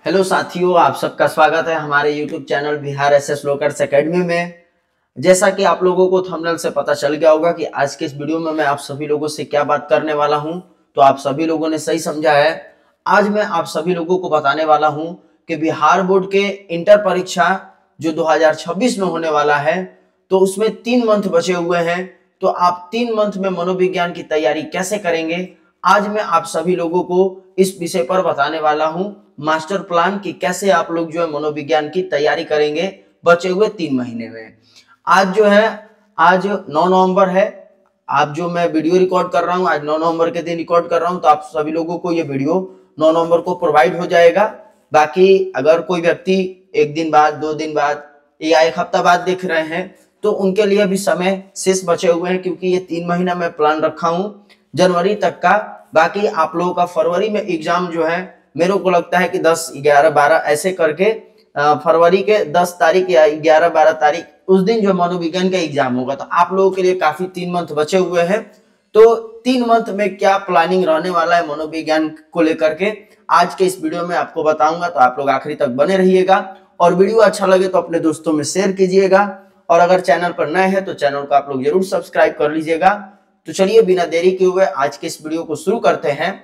Hello साथियों, आप सबका स्वागत है हमारे YouTube चैनल बिहार एसएस लोकर्स एकेडमी में। जैसा कि आप लोगों को थंबनेल से पता चल गया होगा कि आज के इस वीडियो में मैं आप सभी लोगों से क्या बात करने वाला हूं, तो आप सभी लोगों ने सही समझा है। आज मैं आप सभी लोगों को बताने वाला हूं कि बिहार बोर्ड के इंटर परीक्षा जो 2026 में होने वाला है, तो उसमें 3 मंथ बचे हुए हैं। तो आप 3 मंथ में मनोविज्ञान की तैयारी कैसे करेंगे, आज मैं आप सभी लोगों को इस विषय पर बताने वाला हूं। मास्टर प्लान कि कैसे आप लोग जो है मनोविज्ञान की तैयारी करेंगे बचे हुए 3 महीने में। आज 9 नवंबर है। आप जो मैं वीडियो रिकॉर्ड कर रहा हूं, आज 9 नवंबर के दिन रिकॉर्ड कर रहा हूं, तो आप सभी लोगों को ये वीडियो 9 नवंबर को प्रोवाइड हो जाएगा। बाकी अगर कोई व्यक्ति 1 दिन बाद, 2 दिन बाद या 1 हफ्ता बाद देख रहे हैं तो उनके लिए भी समय शेष बचे हुए हैं, क्योंकि ये 3 महीना मैं प्लान रखा हूं जनवरी तक का। बाकी आप लोगों का फरवरी में एग्जाम जो है, मेरे को लगता है कि 10, 11, 12 ऐसे करके फरवरी के 10 तारीख या 11, 12 तारीख उस दिन जो मनोविज्ञान का एग्जाम होगा। तो आप लोगों के लिए काफी 3 मंथ बचे हुए हैं। तो 3 मंथ में क्या प्लानिंग रहने वाला है मनोविज्ञान को लेकर के आज के इस वीडियो में आपको बताऊंगा। तो आप लोग आखिरी तक बने रहिएगा और वीडियो अच्छा लगे तो अपने दोस्तों में शेयर कीजिएगा। और अगर चैनल पर नए हैं तो चैनल को आप लोग जरूर सब्सक्राइब कर लीजिएगा। तो चलिए बिना देरी किए हुए आज के इस वीडियो को शुरू करते हैं।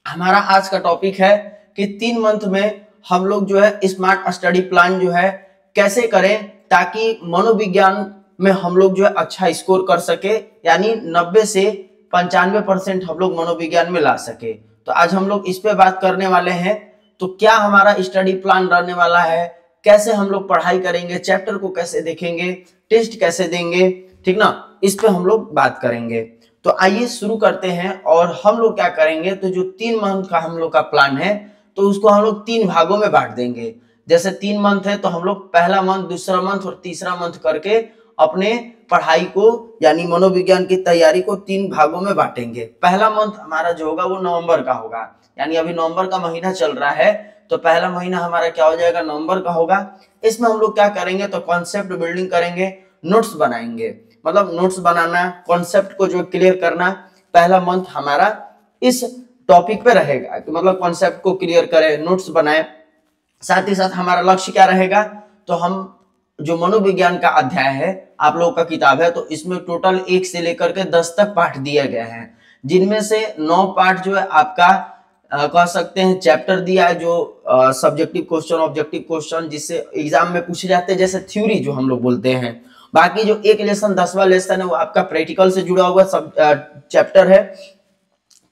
हमारा आज का टॉपिक है कि 3 मंथ में हम लोग जो है स्मार्ट स्टडी प्लान जो है कैसे करें ताकि मनोविज्ञान में हम लोग जो है अच्छा स्कोर कर सके, यानी 90 से 95% हम लोग मनोविज्ञान में ला सके। तो आज हम लोग इस पे बात करने वाले हैं। तो क्या हमारा स्टडी प्लान रहने वाला है, कैसे हम लोग पढ़ाई करेंगे, चैप्टर को कैसे देखेंगे, टेस्ट कैसे देंगे, ठीक ना, इस पे हम लोग बात करेंगे। तो आइए शुरू करते हैं। और हम लोग क्या करेंगे, तो जो 3 मंथ का हम लोग का प्लान है तो उसको हम लोग 3 भागों में बांट देंगे। जैसे 3 मंथ है तो हम लोग पहला मंथ, दूसरा मंथ और तीसरा मंथ करके अपने पढ़ाई को यानी मनोविज्ञान की तैयारी को 3 भागों में बांटेंगे। पहला मंथ हमारा जो होगा वो नवंबर का होगा, यानी अभी नवंबर का महीना चल रहा है, तो पहला महीना हमारा क्या हो जाएगा, नवंबर का होगा। इसमें हम लोग क्या करेंगे, तो कॉन्सेप्ट बिल्डिंग करेंगे, नोट्स बनाएंगे। मतलब नोट्स बनाना, कॉन्सेप्ट को जो क्लियर करना, पहला मंथ हमारा इस टॉपिक पे रहेगा कि मतलब कॉन्सेप्ट को क्लियर करें, नोट्स बनाएं। साथ ही साथ हमारा लक्ष्य क्या रहेगा, तो हम जो मनोविज्ञान का अध्याय है, आप लोगों का किताब है, तो इसमें टोटल 1 से लेकर के 10 तक पाठ दिए गए हैं, जिनमें से 9 पाठ जो है आपका कह सकते हैं चैप्टर दिया है, जो सब्जेक्टिव क्वेश्चन, ऑब्जेक्टिव क्वेश्चन जिससे एग्जाम में पूछे जाते हैं, जैसे थ्योरी जो हम लोग बोलते हैं। बाकी जो एक लेसन 10वां लेसन है वो आपका प्रैक्टिकल से जुड़ा हुआ सब चैप्टर है।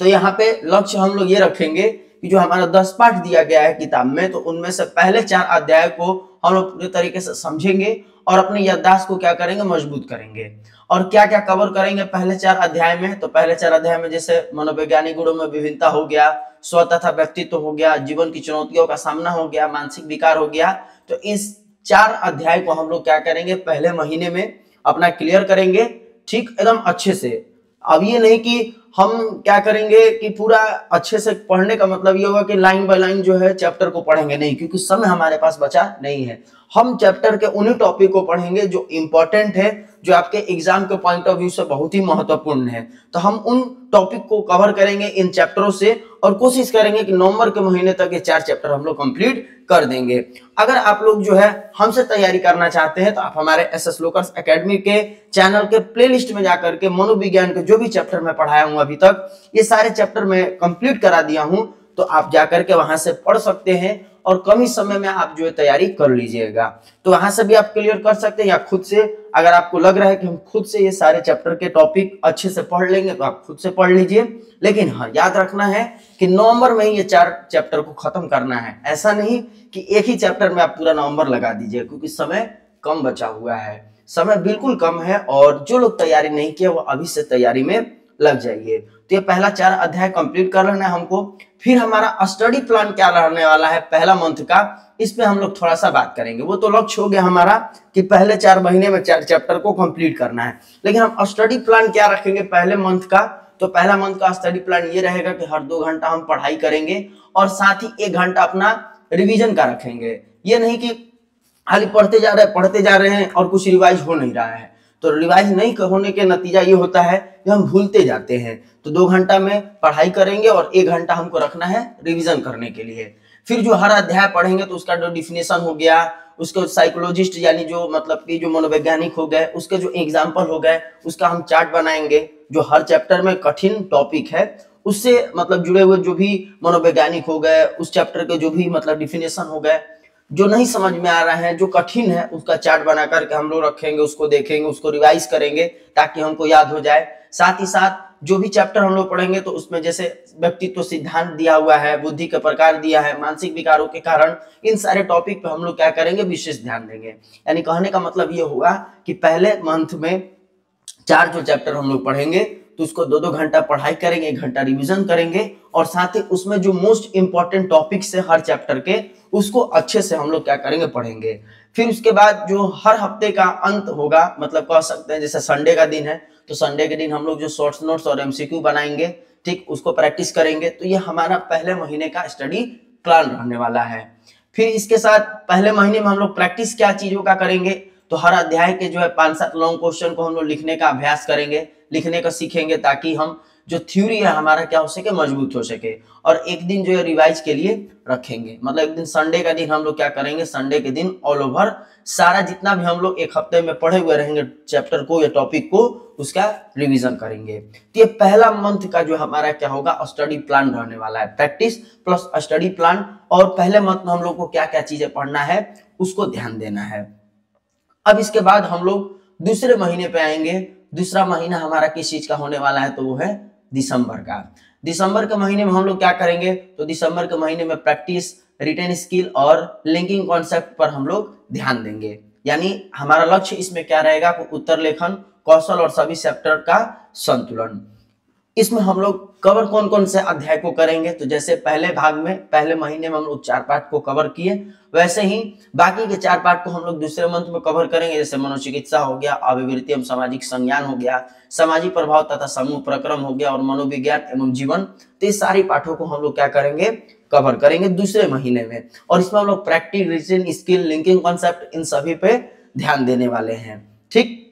तो यहाँ पे लक्ष्य हम लोग ये रखेंगे कि जो हमारा 10 पाठ दिया गया है किताब में, तो उनमें से पहले 4 अध्याय को हम लोग पूरे तरीके से समझेंगे और अपने याददाश्त को क्या करेंगे, मजबूत करेंगे। और क्या क्या कवर करेंगे पहले 4 अध्याय में, तो पहले 4 अध्याय में जैसे मनोवैज्ञानिक गुणों में विभिन्नता हो गया, स्व तथा व्यक्तित्व हो गया, जीवन की चुनौतियों का सामना हो गया, मानसिक विकार हो गया। तो इस 4 अध्याय को हम लोग क्या करेंगे, पहले महीने में अपना क्लियर करेंगे, ठीक एकदम अच्छे से। अब ये नहीं कि हम क्या करेंगे कि पूरा अच्छे से पढ़ने का मतलब ये होगा कि लाइन बाय लाइन जो है चैप्टर को पढ़ेंगे, नहीं, क्योंकि समय हमारे पास बचा नहीं है। हम चैप्टर के उन्हीं टॉपिक को पढ़ेंगे जो इंपॉर्टेंट है, जो आपके एग्जाम के पॉइंट ऑफ व्यू से बहुत ही महत्वपूर्ण है। तो हम उन टॉपिक को कवर करेंगे इन चैप्टरों से और कोशिश करेंगे कि नवंबर के महीने तक ये 4 चैप्टर हम लोग कंप्लीट कर देंगे। अगर आप लोग जो है हमसे तैयारी करना चाहते हैं तो आप हमारे एसएस लोकर्स एकेडमी के चैनल के प्लेलिस्ट में जाकर के मनोविज्ञान के जो भी चैप्टर मैं पढ़ाया हूं अभी तक, ये सारे चैप्टर मैं कंप्लीट करा दिया हूं, तो आप जाकर के वहां से पढ़ सकते हैं और कम ही समय में आप जो है तैयारी कर लीजिएगा। तो वहां से भी आप क्लियर कर सकते हैं, या खुद से अगर आपको लग रहा है कि हम खुद से ये सारे चैप्टर के टॉपिक अच्छे से पढ़ लेंगे तो आप खुद से पढ़ लीजिए। लेकिन हाँ, याद रखना है कि नवंबर में ही ये 4 चैप्टर को खत्म करना है। ऐसा नहीं कि एक ही चैप्टर में आप पूरा नवंबर लगा दीजिए, क्योंकि समय कम बचा हुआ है, समय बिल्कुल कम है। और जो लोग तैयारी नहीं किए वो अभी से तैयारी में लग जाइए। तो ये पहला 4 अध्याय कंप्लीट कर लेना है हमको। फिर हमारा स्टडी प्लान क्या रहने वाला है पहला मंथ का, इस पे हम लोग थोड़ा सा बात करेंगे। वो तो लक्ष्य हो गया हमारा कि पहले 4 महीने में 4 चैप्टर को कंप्लीट करना है, लेकिन हम स्टडी प्लान क्या रखेंगे पहले मंथ का। तो पहला मंथ का स्टडी प्लान ये रहेगा कि हर 2 घंटा हम पढ़ाई करेंगे और साथ ही 1 घंटा अपना रिवीजन का रखेंगे। ये नहीं कि खाली पढ़ते जा रहे हैं और कुछ रिवाइज हो नहीं रहा है। तो रिवाइज नहीं होने के नतीजा ये होता है कि हम भूलते जाते हैं। तो 2 घंटा में पढ़ाई करेंगे और 1 घंटा हमको रखना है रिवीजन करने के लिए। फिर जो हर अध्याय पढ़ेंगे तो उसका जो डिफिनेशन हो गया, उसके साइकोलॉजिस्ट यानी जो मतलब कि जो मनोवैज्ञानिक हो गए, उसके जो एग्जाम्पल हो गए, उसका हम चार्ट बनाएंगे। जो हर चैप्टर में कठिन टॉपिक है उससे मतलब जुड़े हुए जो भी मनोवैज्ञानिक हो गए, उस चैप्टर के जो भी मतलब डिफिनेशन हो गए, जो नहीं समझ में आ रहा है, जो कठिन है, उसका चार्ट बना करके हम लोग रखेंगे, उसको देखेंगे, उसको रिवाइज करेंगे ताकि हमको याद हो जाए। साथ ही साथ जो भी चैप्टर हम लोग पढ़ेंगे तो उसमें जैसे व्यक्तित्व सिद्धांत दिया हुआ है, बुद्धि के प्रकार दिया है, मानसिक विकारों के कारण, इन सारे टॉपिक पे हम लोग क्या करेंगे, विशेष ध्यान देंगे। यानी कहने का मतलब ये हुआ कि पहले मंथ में 4 जो चैप्टर हम लोग पढ़ेंगे तो उसको 2-2 घंटा पढ़ाई करेंगे, 1 घंटा रिवीजन करेंगे, और साथ ही उसमें जो मोस्ट इंपॉर्टेंट टॉपिक्स है हर चैप्टर के, उसको अच्छे से हम लोग क्या करेंगे, पढ़ेंगे। फिर उसके बाद जो हर हफ्ते का अंत होगा, मतलब कह सकते हैं जैसे संडे का दिन है तो संडे के दिन हम लोग जो शॉर्ट्स नोट्स और एमसीक्यू बनाएंगे, ठीक, उसको प्रैक्टिस करेंगे। तो ये हमारा पहले महीने का स्टडी प्लान रहने वाला है। फिर इसके साथ पहले महीने में हम लोग प्रैक्टिस क्या चीजों का करेंगे, तो हर अध्याय के जो है 5-7 लॉन्ग क्वेश्चन को हम लोग लिखने का अभ्यास करेंगे, लिखने का सीखेंगे, ताकि हम जो थ्योरी है हमारा क्या हो सके, मजबूत हो सके। और एक दिन जो है रिवाइज के लिए रखेंगे, मतलब एक दिन संडे का दिन हम लोग क्या करेंगे, संडे के दिन ऑल ओवर सारा जितना भी हम लोग एक हफ्ते में पढ़े हुए रहेंगे चैप्टर को या टॉपिक को, उसका रिवीजन करेंगे। तो ये पहला मंथ का जो हमारा क्या होगा, स्टडी प्लान रहने वाला है, प्रैक्टिस प्लस स्टडी प्लान। और पहले मंथ में हम लोग को क्या क्या चीजें पढ़ना है उसको ध्यान देना है। अब इसके बाद हम लोग दूसरे महीने पे आएंगे। दूसरा महीना हमारा किस चीज का होने वाला है, तो वो है दिसंबर का। दिसंबर के महीने में हम लोग क्या करेंगे, तो दिसंबर के महीने में प्रैक्टिस, रिटेन स्किल और लिंकिंग कॉन्सेप्ट पर हम लोग ध्यान देंगे। यानी हमारा लक्ष्य इसमें क्या रहेगा, उत्तर लेखन, कौशल और सभी सेक्टर का संतुलन। इसमें हम लोग कवर कौन कौन से अध्याय को करेंगे, तो जैसे पहले भाग में पहले महीने में हम लोग 4 पार्ट को कवर किए, वैसे ही बाकी के 4 पार्ट को हम लोग दूसरे मंथ में कवर करेंगे। जैसे मनोचिकित्सा हो गया, अभिवृत्ति एवं सामाजिक संज्ञान हो गया, सामाजिक प्रभाव तथा समूह प्रक्रम हो गया, और मनोविज्ञान एवं जीवन। तो इस सारी पाठों को हम लोग क्या करेंगे, कवर करेंगे दूसरे महीने में। और इसमें हम लोग practice, reasoning skill, linking concept, इन सभी पे ध्यान देने वाले हैं। ठीक,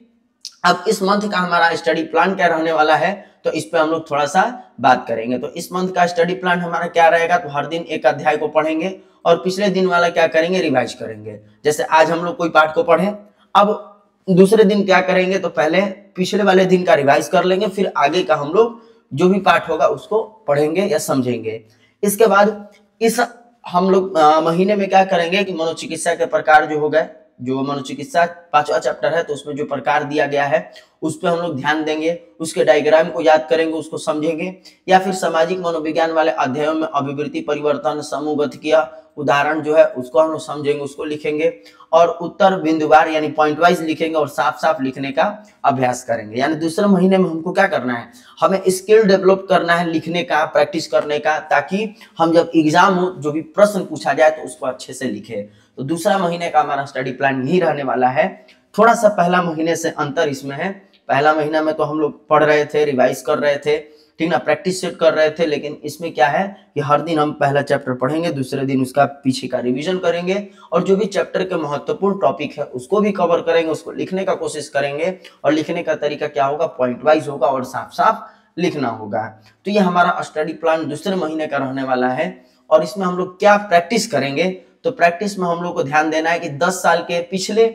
अब इस मंथ का हमारा स्टडी प्लान क्या रहने वाला है, तो इस पे हम लोग थोड़ा सा बात करेंगे। तो इस मंथ का स्टडी प्लान हमारा क्या रहेगा, तो हर दिन एक अध्याय को पढ़ेंगे और पिछले दिन वाला क्या करेंगे, रिवाइज करेंगे। जैसे आज हम लोग कोई पाठ को पढ़े, अब दूसरे दिन क्या करेंगे, तो पहले पिछले वाले दिन का रिवाइज कर लेंगे, फिर आगे का हम लोग जो भी पाठ होगा उसको पढ़ेंगे या समझेंगे। इसके बाद इस हम लोग महीने में क्या करेंगे कि मनोचिकित्सा के प्रकार जो हो गए, जो मनोचिकित्सा 5वां चैप्टर है तो उसमें जो प्रकार दिया गया है उस पर हम लोग ध्यान देंगे, उसके डायग्राम को याद करेंगे, उसको समझेंगे। या फिर सामाजिक मनोविज्ञान वाले अध्यायों में अभिवृत्ति, परिवर्तन, समूहगत किया उदाहरण जो है उसको हम लोग समझेंगे, उसको लिखेंगे, और उत्तर बिंदुवार यानी पॉइंट वाइज लिखेंगे और साफ साफ लिखने का अभ्यास करेंगे। यानी दूसरे महीने में हमको क्या करना है, हमें स्किल डेवलप करना है, लिखने का, प्रैक्टिस करने का, ताकि हम जब एग्जाम हो जो भी प्रश्न पूछा जाए तो उसको अच्छे से लिखे। तो दूसरा महीने का हमारा स्टडी प्लान यही रहने वाला है। थोड़ा सा पहला महीने से अंतर इसमें है, पहला महीना में तो हम लोग पढ़ रहे थे, रिवाइज कर रहे थे, ठीक ना, प्रैक्टिस सेट कर रहे थे, लेकिन इसमें क्या है कि हर दिन हम पहला चैप्टर पढ़ेंगे, दूसरे दिन उसका पीछे का रिवीजन करेंगे, और जो भी चैप्टर के महत्वपूर्ण टॉपिक है उसको भी कवर करेंगे, उसको लिखने का कोशिश करेंगे, और लिखने का तरीका क्या होगा, पॉइंट वाइज होगा और साफ साफ लिखना होगा। तो ये हमारा स्टडी प्लान दूसरे महीने का रहने वाला है। और इसमें हम लोग क्या प्रैक्टिस करेंगे, तो प्रैक्टिस में हम लोग को ध्यान देना है कि 10 साल के पिछले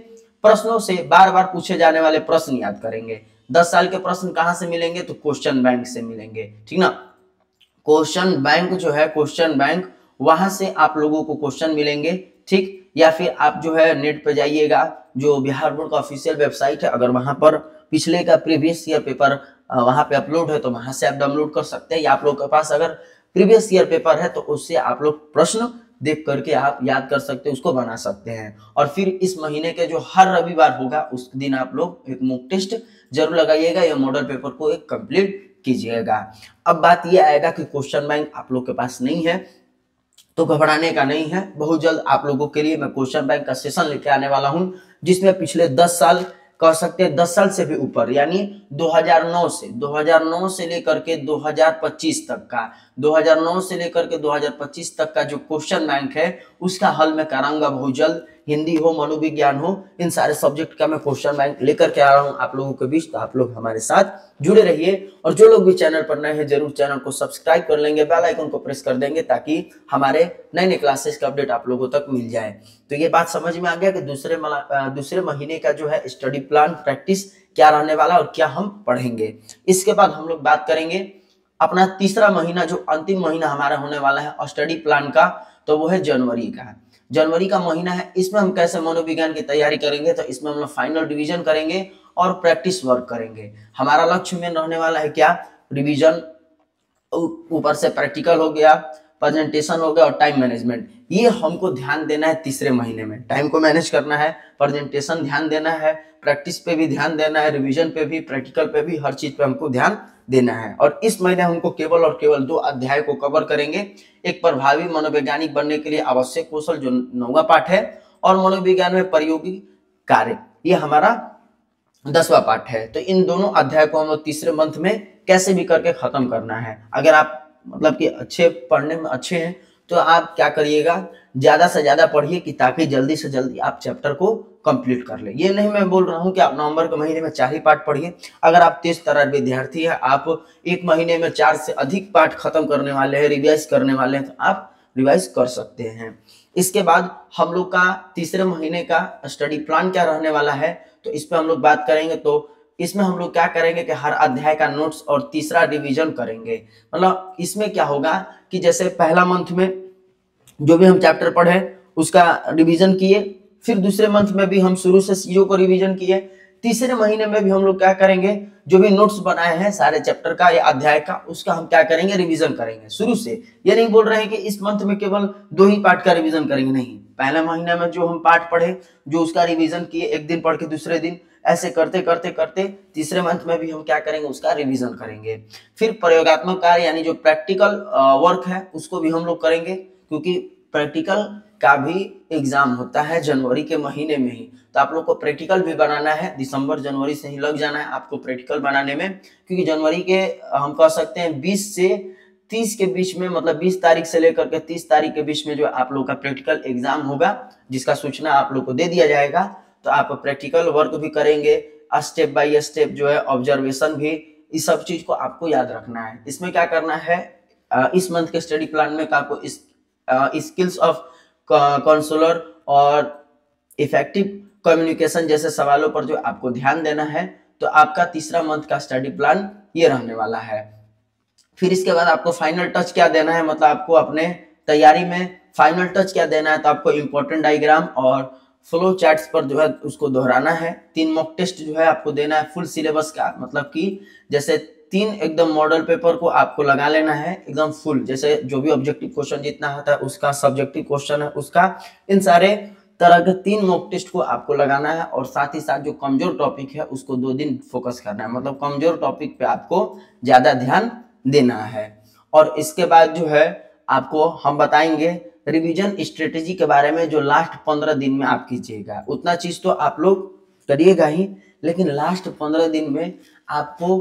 प्रश्नों से बार बार पूछे जाने वाले प्रश्न याद करेंगे। 10 साल के प्रश्न कहां से मिलेंगे, तो क्वेश्चन बैंक से मिलेंगे, ठीक ना। क्वेश्चन बैंक जो है, क्वेश्चन बैंक, वहां से आप लोगों को क्वेश्चन मिलेंगे, ठीक। या फिर आप जो है नेट पे जाइएगा, जो बिहार बोर्ड का ऑफिशियल वेबसाइट है, अगर वहां पर पिछले का प्रीवियस ईयर पेपर वहां पे अपलोड है तो वहां से आप डाउनलोड कर सकते हैं। या आप लोग के पास अगर प्रीवियस ईयर पेपर है तो उससे आप लोग प्रश्न देख करके आप याद कर सकते हैं, उसको बना सकते हैं। और फिर इस महीने के जो हर रविवार होगा उस दिन आप लोग एक मॉक टेस्ट जरूर लगाइएगा या मॉडल पेपर को एक कंप्लीट कीजिएगा। अब बात ये आएगा कि क्वेश्चन बैंक आप लोग के पास नहीं है तो घबराने का नहीं है, बहुत जल्द आप लोगों के लिए मैं क्वेश्चन बैंक का सेशन लेके आने वाला हूं, जिसमें पिछले 10 साल कह सकते हैं 10 साल से भी ऊपर, यानी 2009 से लेकर के 2025 तक का, 2009 से लेकर के 2025 तक का जो क्वेश्चन बैंक है उसका हल मैं कराऊंगा बहुत जल्द। हिंदी हो, मनोविज्ञान हो, इन सारे सब्जेक्ट का मैं क्वेश्चन बैंक लेकर के आ रहा हूँ आप लोगों के बीच। तो आप लोग हमारे साथ जुड़े रहिए और जो लोग भी चैनल पर नए हैं जरूर चैनल को सब्सक्राइब कर लेंगे, बेल आइकन को प्रेस कर देंगे ताकि हमारे नए नए क्लासेस का अपडेट आप लोगों तक मिल जाए। तो ये बात समझ में आ गया कि दूसरे महीने का जो है स्टडी प्लान प्रैक्टिस क्या रहने वाला और क्या हम पढ़ेंगे। इसके बाद हम लोग बात करेंगे अपना तीसरा महीना, जो अंतिम महीना हमारा होने वाला है स्टडी प्लान का, तो वो है जनवरी का। जनवरी का महीना है, इसमें हम कैसे मनोविज्ञान की तैयारी करेंगे, तो इसमें हम लोग फाइनल रिवीजन करेंगे और प्रैक्टिस वर्क करेंगे। हमारा लक्ष्य में रहने वाला है क्या, रिवीजन, ऊपर से प्रैक्टिकल हो गया, प्रेजेंटेशन हो गया और टाइम मैनेजमेंट। ये हमको ध्यान देना है तीसरे महीने में, टाइम को मैनेज करना है, प्रेजेंटेशन ध्यान देना है, प्रैक्टिस पे भी ध्यान देना है, रिवीजन पे भी, प्रैक्टिकल पे भी, हर चीज पे हमको ध्यान देना है। और इस महीने हमको केवल और केवल 2 अध्याय को कवर करेंगे। एक प्रभावी मनोवैज्ञानिक बनने के लिए आवश्यक कौशल जो 9वां पाठ है, और मनोविज्ञान में प्रयोगी कार्य, ये हमारा 10वां पाठ है। तो इन दोनों अध्याय को हम तीसरे मंथ में कैसे भी करके खत्म करना है। अगर आप मतलब कि अच्छे पढ़ने में अच्छे हैं तो आप क्या करिएगा, ज्यादा से ज्यादा पढ़िए कि ताकि जल्दी से जल्दी आप चैप्टर को कंप्लीट कर ले। ये नहीं मैं बोल रहा हूं कि आप नवंबर के महीने में 4 ही पाठ पढ़िए। अगर आप तेज तर्रार विद्यार्थी है, आप एक महीने में 4 से अधिक पाठ खत्म करने वाले हैं, रिवाइज करने वाले हैं, तो आप रिवाइज कर सकते हैं। इसके बाद हम लोग का तीसरे महीने का स्टडी प्लान क्या रहने वाला है, तो इस पर हम लोग बात करेंगे। तो इसमें हम लोग क्या करेंगे कि हर अध्याय का नोट्स और तीसरा रिवीजन करेंगे। मतलब इसमें क्या होगा कि जैसे पहला मंथ में जो भी हम चैप्टर पढ़े उसका रिवीजन किए, फिर दूसरे मंथ में भी हम शुरू से चीजों को रिवीजन किए, तीसरे महीने में भी हम लोग क्या करेंगे, जो भी नोट्स बनाए हैं सारे चैप्टर का या अध्याय का, उसका हम क्या करेंगे, रिवीजन करेंगे शुरू से। ये नहीं बोल रहे हैं कि इस मंथ में केवल 2 ही पार्ट का रिवीजन करेंगे, नहीं। पहले महीने में जो हम पार्ट पढ़े, जो उसका रिवीजन किए, एक दिन पढ़ के दूसरे दिन, ऐसे करते करते करते तीसरे मंथ में भी हम क्या करेंगे, उसका रिवीजन करेंगे। फिर प्रयोगात्मक कार्य यानी जो प्रैक्टिकल वर्क है उसको भी हम लोग करेंगे, क्योंकि प्रैक्टिकल का भी एग्जाम होता है जनवरी के महीने में ही। तो आप लोग को प्रैक्टिकल भी बनाना है, दिसंबर जनवरी से ही लग जाना है आपको प्रैक्टिकल बनाने में, क्योंकि जनवरी के हम कह सकते हैं 20 से 30 के बीच में, मतलब 20 तारीख से लेकर के 30 तारीख के बीच में जो आप लोग का प्रैक्टिकल एग्जाम होगा, जिसका सूचना आप लोग को दे दिया जाएगा। तो आप प्रैक्टिकल वर्क भी करेंगे, स्टेप बाय स्टेप जो है ऑब्जर्वेशन भी, इस सब चीज को आपको याद रखना है। इसमें क्या करना है, इस मंथ के स्टडी प्लान में आपको स्किल्स ऑफ काउंसलर और इफेक्टिव कम्युनिकेशन जैसे सवालों पर जो आपको ध्यान देना है। तो आपका तीसरा मंथ का स्टडी प्लान ये रहने वाला है। फिर इसके बाद आपको फाइनल टच क्या देना है, मतलब आपको अपने तैयारी में फाइनल टच क्या देना है, तो आपको इंपॉर्टेंट डायग्राम और फ्लो चार्ट्स पर जो है उसको दोहराना है। 3 मॉक टेस्ट जो है आपको देना है फुल सिलेबस का, मतलब कि जैसे 3 एकदम मॉडल पेपर को आपको लगा लेना है एकदम फुल, जैसे जो भी ऑब्जेक्टिव क्वेश्चन जितना होता है उसका, सब्जेक्टिव क्वेश्चन है उसका, इन सारे तरह के 3 मॉक टेस्ट को आपको लगाना है। और साथ ही साथ जो कमजोर टॉपिक है उसको 2 दिन फोकस करना है, मतलब कमजोर टॉपिक पे आपको ज्यादा ध्यान देना है। और इसके बाद जो है आपको हम बताएंगे रिवीजन स्ट्रेटेजी के बारे में, जो लास्ट 15 दिन में आप कीजिएगा। उतना चीज तो आप लोग करिएगा ही, लेकिन लास्ट 15 दिन में आपको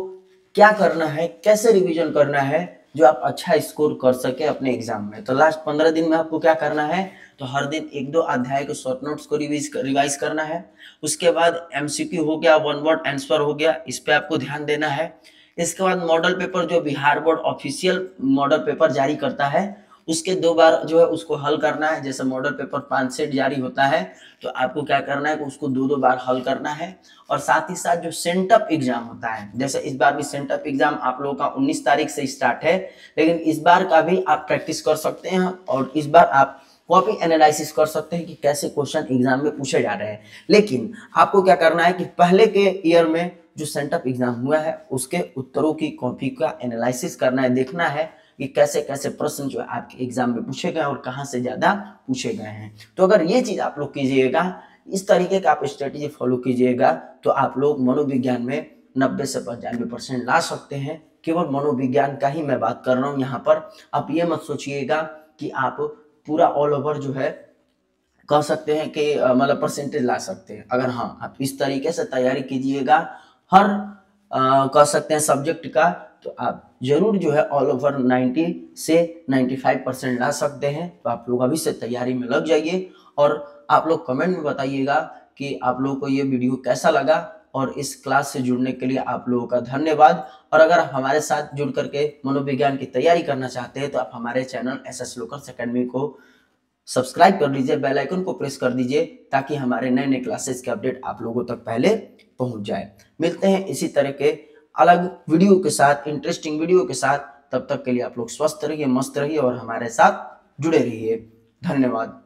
क्या करना है, कैसे रिवीजन करना है, जो आप अच्छा स्कोर कर सके अपने एग्जाम में। तो लास्ट 15 दिन में आपको क्या करना है, तो हर दिन 1-2 अध्याय के शॉर्ट नोट्स को रिवाइज करना है। उसके बाद MCQ हो गया, 1 वर्ड आंसर हो गया, इस पे आपको ध्यान देना है। इसके बाद मॉडल पेपर, जो Bihar board official model paper जारी करता है, उसके 2 बार जो है उसको हल करना है। जैसे मॉडल पेपर 5 सेट जारी होता है, तो आपको क्या करना है कि उसको 2-2 बार हल करना है। और साथ ही साथ जो सेंटअप एग्जाम होता है, जैसे इस बार भी सेंटअप एग्जाम आप लोगों का 19 तारीख से स्टार्ट है, लेकिन इस बार का भी आप प्रैक्टिस कर सकते हैं और इस बार आप कॉपी एनालिसिस कर सकते हैं कि कैसे क्वेश्चन एग्जाम में पूछे जा रहे हैं। लेकिन आपको क्या करना है कि पहले के ईयर में जो सेंटअप एग्जाम हुआ है उसके उत्तरों की कॉपी का एनालिसिस करना है, देखना है कि कैसे कैसे प्रश्न जो है आपके एग्जाम में पूछे गए और कहाँ से ज्यादा पूछे गए हैं। तो अगर ये चीज आप लोग कीजिएगा, इस तरीके का आप स्ट्रेटेजी फॉलो कीजिएगा, तो आप लोग मनोविज्ञान में 90 से 95% ला सकते हैं। केवल मनोविज्ञान का ही मैं बात कर रहा हूँ यहाँ पर। आप ये मत सोचिएगा कि आप पूरा ऑल ओवर जो है कह सकते हैं कि मतलब परसेंटेज ला सकते हैं। अगर हाँ आप इस तरीके से तैयारी कीजिएगा हर कह सकते हैं सब्जेक्ट का, तो आप जरूर जो है ऑल ओवर 90 से 95% ला सकते हैं। तो आप लोग अभी से तैयारी में लग जाइए और आप लोग कमेंट में बताइएगा कि आप लोगों को ये वीडियो कैसा लगा, और इस क्लास से जुड़ने के लिए आप लोगों का धन्यवाद। और अगर हमारे साथ जुड़ करके मनोविज्ञान की तैयारी करना चाहते हैं तो आप हमारे चैनल एसएस लोकर्स एकेडमी को सब्सक्राइब कर लीजिए, बेल आइकन को प्रेस कर दीजिए, ताकि हमारे नए नए क्लासेस के अपडेट आप लोगों तक पहले पहुंच जाए। मिलते हैं इसी तरह के अलग वीडियो के साथ, इंटरेस्टिंग वीडियो के साथ। तब तक के लिए आप लोग स्वस्थ रहिए, मस्त रहिए और हमारे साथ जुड़े रहिए। धन्यवाद।